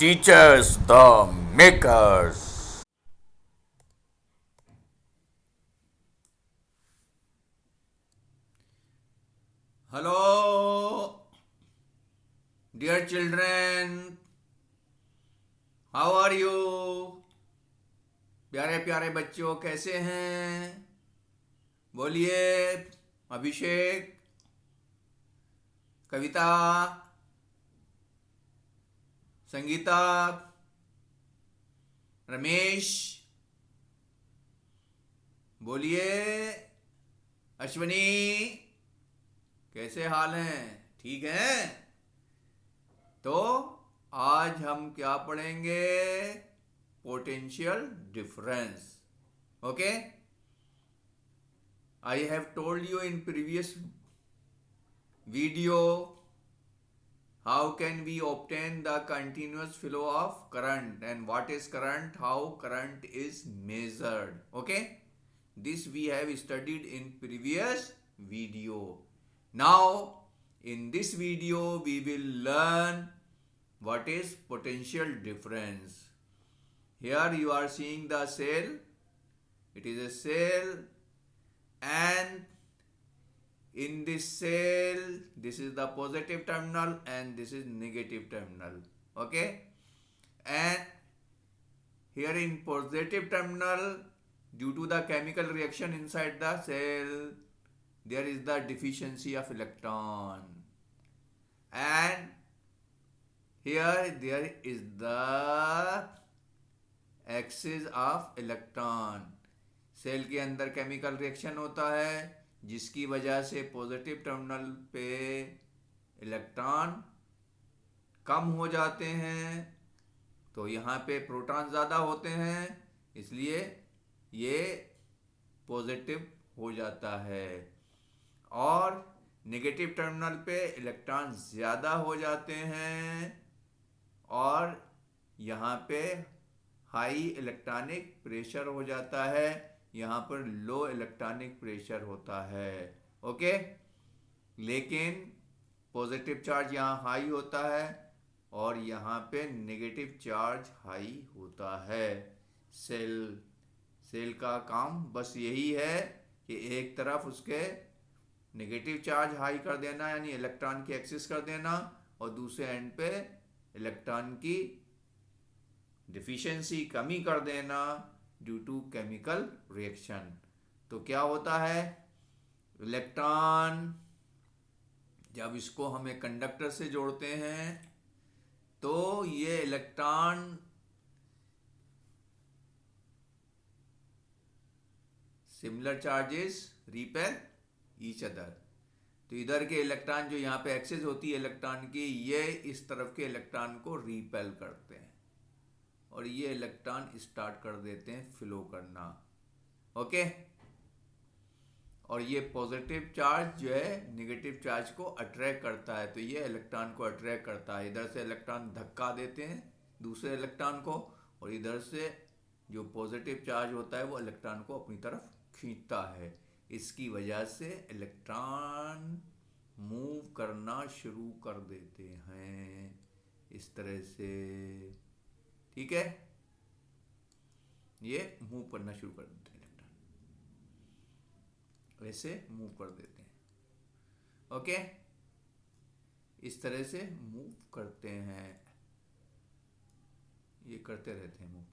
teachers, the makers. Hello, dear children. How are you? प्यारे प्यारे बच्चों कैसे हैं? बोलिए। अभिषेक, कविता, संगीता, रमेश, बोलिए। अश्वनी, कैसे हाल हैं? ठीक हैं? तो आज हम क्या पढ़ेंगे? Potential difference. Okay. I have told you in previous video how can we obtain the continuous flow of current and what is current, how current is measured. Okay, this we have studied in previous video. Now in this video we will learn what is potential difference. Here you are seeing the cell. It is a cell, and in this cell this is the positive terminal and this is negative terminal. Okay, and here in positive terminal, due to the chemical reaction inside the cell, there is the deficiency of electron, and here there is the excess of electron. Cell के अंदर chemical reaction होता है जिसकी वजह से positive terminal पे electron कम हो जाते हैं, तो यहाँ पे प्रोटॉन ज़्यादा होते हैं, इसलिए ये पॉजिटिव हो जाता है. और नेगेटिव टर्मिनल पे इलेक्ट्रॉन ज़्यादा हो जाते हैं और यहाँ पे हाई इलेक्ट्रॉनिक प्रेशर हो जाता है, यहाँ पर लो इलेक्ट्रॉनिक प्रेशर होता है. ओके, लेकिन पॉजिटिव चार्ज यहाँ हाई होता है और यहाँ पे नेगेटिव चार्ज हाई होता है. सेल का काम बस यही है कि एक तरफ उसके नेगेटिव चार्ज हाई कर देना, यानी इलेक्ट्रॉन की एक्सेस कर देना, और दूसरे एंड पे इलेक्ट्रॉन की डिफिशिएंसी कमी कर देना ड्यू टू केमिकल रिएक्शन. तो क्या होता है? इलेक्ट्रॉन जब इसको हमें कंडक्टर से जोड़ते हैं तो ये electron similar charges repel each other. तो इधर के इलेक्ट्रॉन जो यहाँ पे एक्सेस होती है इलेक्ट्रॉन की, ये इस तरफ के इलेक्ट्रॉन को रिपेल करते हैं और ये इलेक्ट्रॉन स्टार्ट कर देते हैं फ्लो करना. ओके, और ये पॉजिटिव चार्ज जो है नेगेटिव चार्ज को अट्रैक्ट करता है, तो ये इलेक्ट्रॉन को अट्रैक्ट करता है. इधर से इलेक्ट्रॉन धक्का देते हैं दूसरे इलेक्ट्रॉन को, और इधर से जो पॉजिटिव चार्ज होता है वो इलेक्ट्रॉन को अपनी तरफ खींचता है. इसकी वजह से इलेक्ट्रॉन मूव करना शुरू कर देते हैं इस तरह से. ठीक है, ये मूव करना शुरू कर देते हैं इलेक्ट्रॉन, ऐसे मूव कर देते हैं. ओके, इस तरह से मूव करते हैं, ये करते रहते हैं मूव.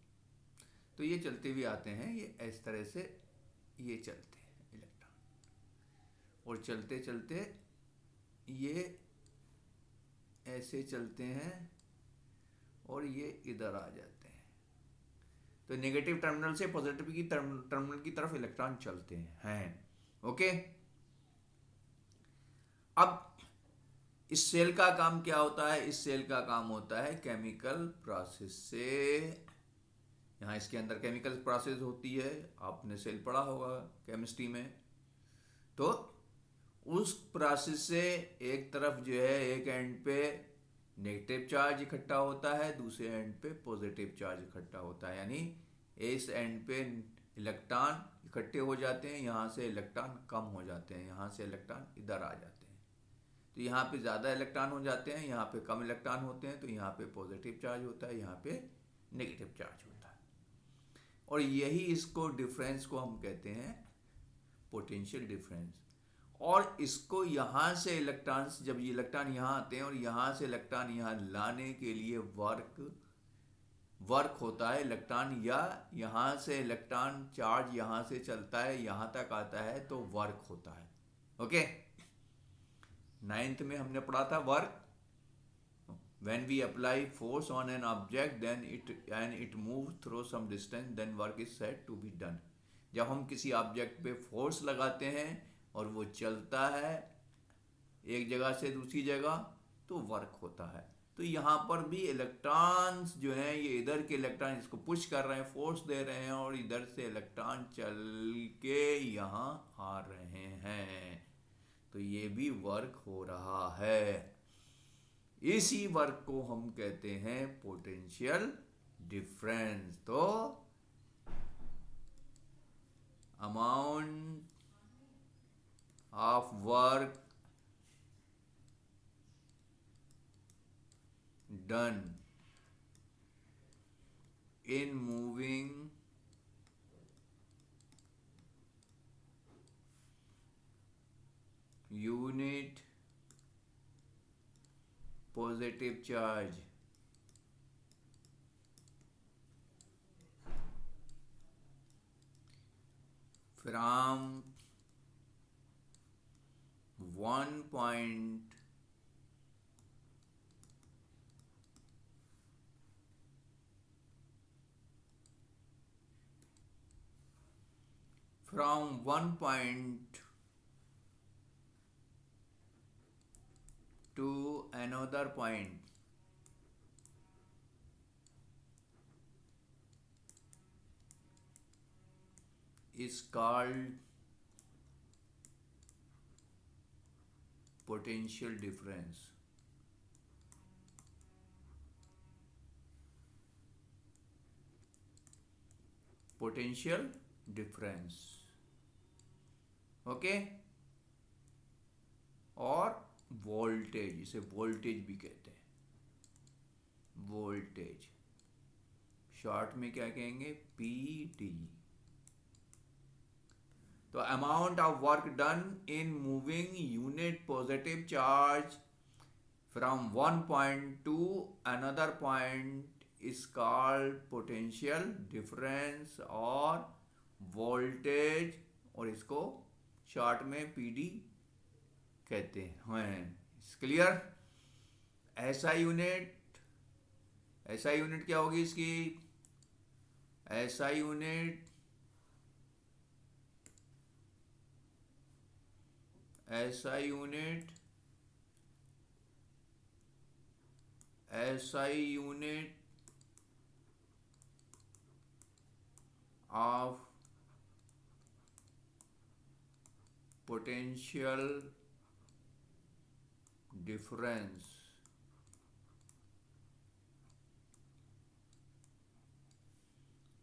तो ये चलते भी आते हैं, ये इस तरह से ये चलते हैं इलेक्ट्रॉन, और चलते चलते ये ऐसे चलते हैं और ये इधर आ जाते हैं. तो नेगेटिव टर्मिनल से पॉजिटिव की टर्मिनल की तरफ इलेक्ट्रॉन चलते हैं. ओके, अब इस सेल का काम क्या होता है? इस सेल का काम होता है केमिकल प्रोसेस से. यहाँ इसके अंदर केमिकल प्रोसेस होती है, आपने सेल पढ़ा होगा केमिस्ट्री में. तो उस प्रोसेस से एक तरफ जो है एक एंड पे नेगेटिव चार्ज इकट्ठा होता है, दूसरे एंड पे पॉजिटिव चार्ज इकट्ठा होता है, यानी इस एंड पे इलेक्ट्रॉन इकट्ठे हो जाते हैं, यहाँ से इलेक्ट्रॉन कम हो जाते हैं, यहाँ से इलेक्ट्रॉन इधर आ जाते हैं. तो यहाँ पे ज़्यादा इलेक्ट्रॉन हो जाते हैं, यहाँ पे कम इलेक्ट्रॉन होते हैं, तो यहाँ पे पॉजिटिव चार्ज होता है, यहाँ पे नेगेटिव चार्ज होता है। और यही इसको डिफरेंस को हम कहते हैं पोटेंशियल डिफरेंस। और इसको यहाँ से इलेक्ट्रॉन्स, जब ये इलेक्ट्रॉन यहाँ आते हैं और यहाँ से इलेक्ट्रॉन यहाँ लाने के लिए वर्क होता है इलेक्ट्रॉन, या यहाँ से इलेक्ट्रॉन चार्ज यहाँ से चलता है यहाँ तक आता है तो वर्क होता है। ओके, 9th में हमने पढ़ा था work. When we apply force on an object then it moves through some distance, then work is said to be done। जब हम किसी ऑब्जेक्ट पे फोर्स लगाते हैं और वो चलता है एक जगह से दूसरी जगह तो वर्क होता है। तो यहाँ पर भी इलेक्ट्रॉन्स जो हैं, ये इधर के इलेक्ट्रॉन इसको पुश कर रहे हैं, फोर्स दे रहे हैं, और इधर से इलेक्ट्रॉन चल के यहाँ आ रहे हैं, तो ये भी वर्क हो रहा है। इसी वर्क को हम कहते हैं पोटेंशियल डिफरेंस। तो amount of work done in moving unit positive charge from 1 point to another point is called potential difference। Potential difference, okay. और वोल्टेज, इसे वोल्टेज भी कहते हैं, वोल्टेज शॉर्ट में क्या कहेंगे, पीडी। तो amount of work done in moving unit positive charge from one point two another point is called potential difference और voltage, और इसको शॉर्ट में पीडी कहते हैं। क्लियर? ऐसा यूनिट क्या होगी इसकी, ऐसा unit of potential difference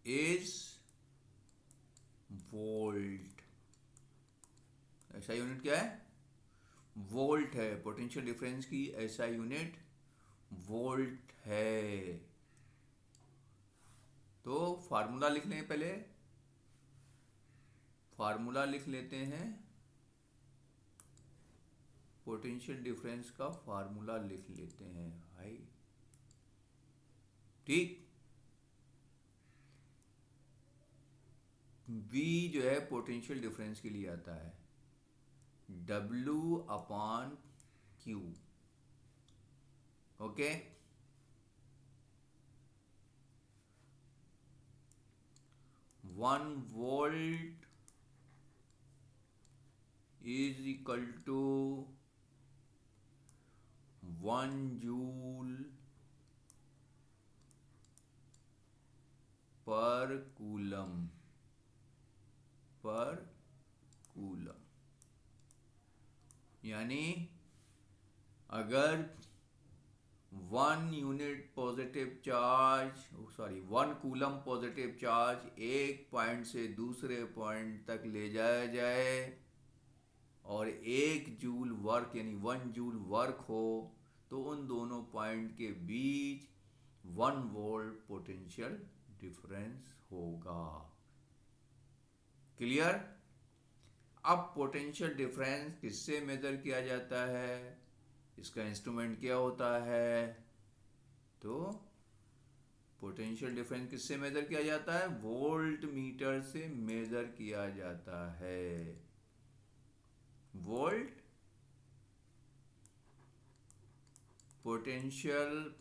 is volt। ऐसा यूनिट क्या है, वोल्ट है। पोटेंशियल डिफरेंस की ऐसा यूनिट वोल्ट है। तो फार्मूला लिख लें, पहले फार्मूला लिख लेते हैं, पोटेंशियल डिफरेंस का फार्मूला लिख लेते हैं भाई, ठीक। V जो है पोटेंशियल डिफरेंस के लिए आता है W/Q, okay. 1 volt is equal to 1 joule per coulomb, यानी अगर 1 कूलम पॉजिटिव चार्ज एक पॉइंट से दूसरे पॉइंट तक ले जाया जाए और 1 जूल वर्क यानी 1 जूल वर्क हो तो उन दोनों पॉइंट के बीच 1 वोल्ट पोटेंशियल डिफरेंस होगा। क्लियर? अब पोटेंशियल डिफरेंस किससे मेजर किया जाता है, इसका इंस्ट्रूमेंट क्या होता है? तो पोटेंशियल डिफरेंस किससे मेजर किया जाता है? वोल्ट मीटर से मेजर किया जाता है। Volt potential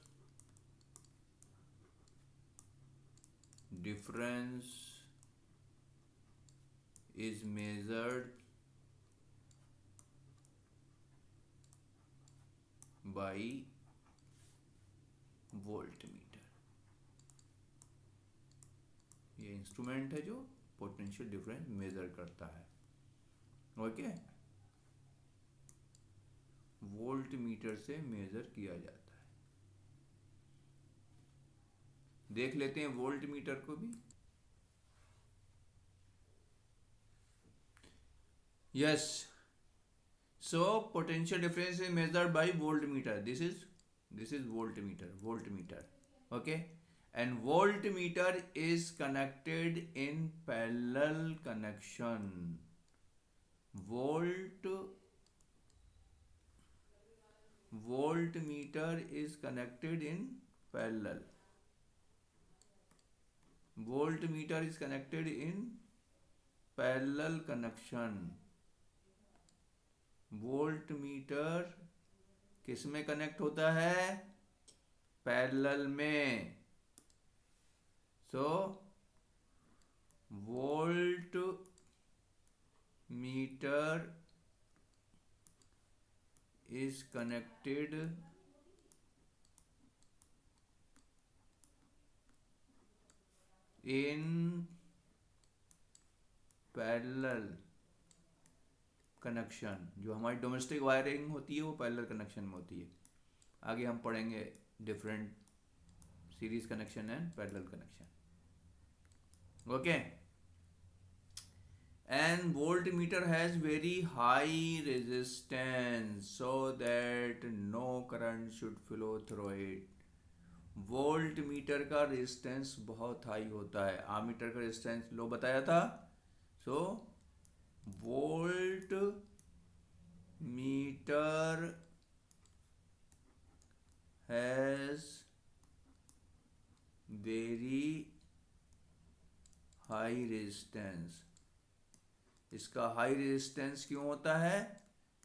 difference is measured by voltmeter। ये इंस्ट्रूमेंट है जो पोटेंशियल डिफरेंस मेजर करता है। ओके, वोल्ट मीटर से मेजर किया जाता है। देख लेते हैं वोल्ट मीटर को भी। Yes, so potential difference is measured by volt meter. This is volt meter. Okay, and voltmeter is connected in parallel connection। voltmeter is connected in parallel। voltmeter is connected in parallel connection। voltmeter किस में connect होता है? Parallel में। So voltmeter is connected in parallel connection। जो हमारी domestic wiring होती है वो पैरेलल कनेक्शन में होती है। आगे हम पढ़ेंगे different series connection and parallel connection. Okay, and voltmeter has very high resistance so that no current should flow through it। voltmeter का रेजिस्टेंस बहुत हाई होता है, आमीटर का रेजिस्टेंस लो बताया था। So voltmeter has very high resistance. इसका high resistance क्यों होता है?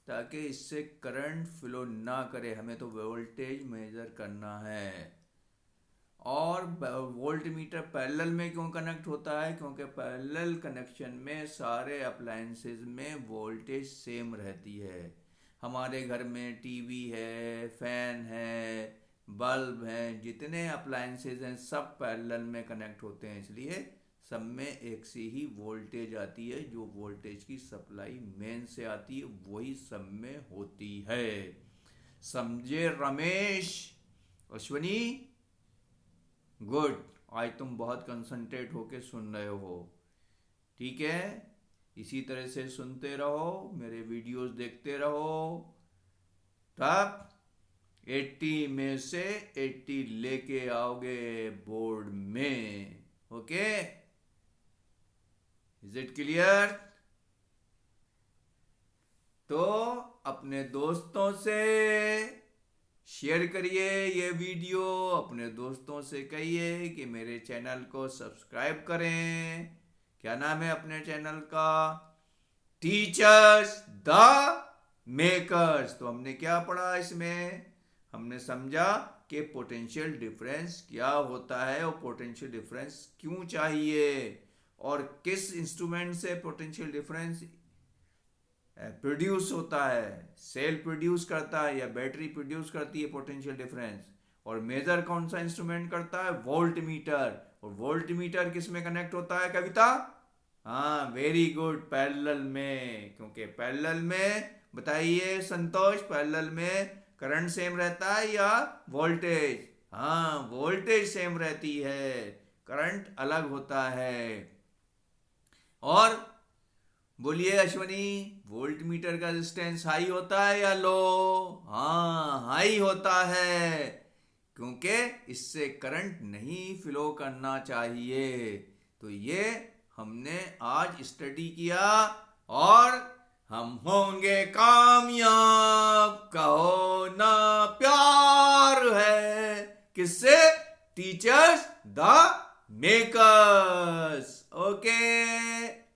ताकि इससे करंट फ्लो ना करे, हमें तो वोल्टेज मेजर करना है। और वोल्ट मीटर पैरेलल में क्यों कनेक्ट होता है? क्योंकि पैरेलल कनेक्शन में सारे अप्लायंसेस में वोल्टेज सेम रहती है। हमारे घर में टीवी है, फैन है, बल्ब है, जितने अप्लायंसेस हैं सब पैरेलल में कनेक्ट होते हैं, इसलिए सब में एक सी ही वोल्टेज आती है। जो वोल्टेज की सप्लाई मेन से आती है वही सब में होती है। समझे रमेश? अश्वनी? गुड, आज तुम बहुत कंसंट्रेट होके सुन रहे हो। ठीक है, इसी तरह से सुनते रहो, मेरे वीडियोस देखते रहो, तब 80 में से 80 लेके आओगे बोर्ड में। Okay, is it clear? तो अपने दोस्तों से शेयर करिए ये वीडियो, अपने दोस्तों से कहिए कि मेरे चैनल को सब्सक्राइब करें। क्या नाम है अपने चैनल का? Teachers the makers. तो हमने क्या पढ़ा इसमें? हमने समझा कि पोटेंशियल डिफरेंस क्या होता है और पोटेंशियल डिफरेंस क्यों चाहिए, और किस इंस्ट्रूमेंट से पोटेंशियल डिफरेंस प्रोड्यूस होता है। सेल प्रोड्यूस करता है या बैटरी प्रोड्यूस करती है पोटेंशियल डिफरेंस, और मेजर कौन सा इंस्ट्रूमेंट करता है? Volt meter. और वोल्ट मीटर किस में कनेक्ट होता है कविता? हाँ, वेरी गुड, पैरेलल में। क्योंकि पैरेलल में, बताइए संतोष, पैरेलल में करंट सेम रहता है या वोल्टेज? हाँ, वोल्टेज सेम रहती है, करंट अलग होता है। और बोलिए अश्वनी, वोल्ट मीटर का रेजिस्टेंस हाई होता है या लो? हाँ, हाई होता है, क्योंकि इससे करंट नहीं फ्लो करना चाहिए। तो ये हमने आज स्टडी किया और हम होंगे कामयाब। कहो ना प्यार है किससे? Teachers the makers. ओके।